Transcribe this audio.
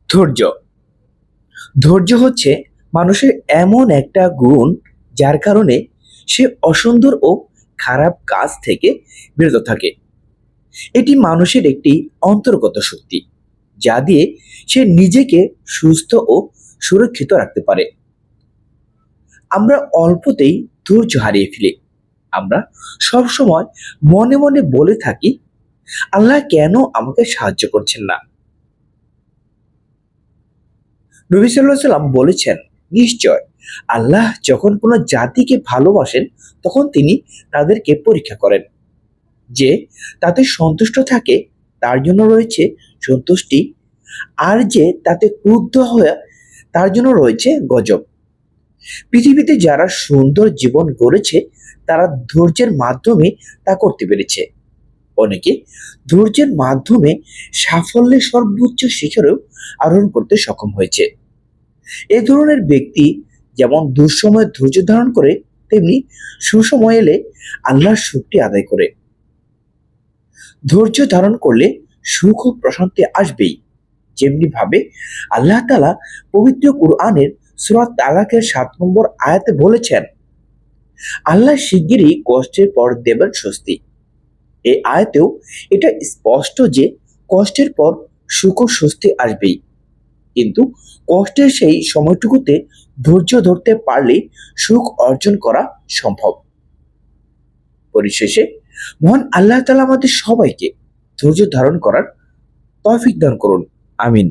ধৈর্য। ধৈর্য হচ্ছে মানুষের এমন একটা গুণ যার কারণে সে অসুন্দর ও খারাপ কাজ থেকে বিরত থাকে। এটি মানুষের একটি অন্তর্গত শক্তি, যা দিয়ে সে নিজেকে সুস্থ ও সুরক্ষিত রাখতে পারে। আমরা অল্পতেই ধৈর্য হারিয়ে ফেলি। আমরা সবসময় মনে মনে বলে থাকি, আল্লাহ কেন আমাকে সাহায্য করছেন না। নবী সাল্লাল্লাহু আলাইহি সাল্লাম বলেছেন, নিশ্চয় আল্লাহ যখন কোনো জাতিকে ভালোবাসেন তখন তিনি তাদেরকে পরীক্ষা করেন। যে তাতে সন্তুষ্ট থাকে তার জন্য রয়েছে সন্তুষ্টি, আর যে তাতে ক্রুদ্ধ হয়ে তার জন্য রয়েছে গজব। পৃথিবীতে যারা সুন্দর জীবন গড়েছে তারা ধৈর্যের মাধ্যমে তা করতে পেরেছে। অনেকে ধৈর্যের মাধ্যমে সাফল্যের সর্বোচ্চ শিখরেও আরোহণ করতে সক্ষম হয়েছে। এ ধরনের ব্যক্তি যেমন দুঃসময়ে ধৈর্য ধারণ করে, তেমনি সুসময় এলে আল্লাহর শুকরিয়া আদায় করে। ধৈর্য ধারণ করলে সুখ ও প্রশান্তি আসবেই। যেমনি ভাবে আল্লাহ তাআলা পবিত্র কুরআনের সূরা তালাকের ৭ নম্বর আয়াতে বলেছেন, আল্লাহ শিগগিরই কষ্টের পর দেবেন স্বস্তি। এই আয়াতেও এটা স্পষ্ট যে কষ্টের পর সুখ ও স্বস্তি আসবেই। কিন্তু কষ্টের সেই সময়টুকুতে ধৈর্য ধরতে পারলেই সুখ অর্জন করা সম্ভব। পরিশেষে মহান আল্লাহ তাআলা আমাদের সবাইকে ধৈর্য ধারণ করার তৌফিক দান করুন। আমিন।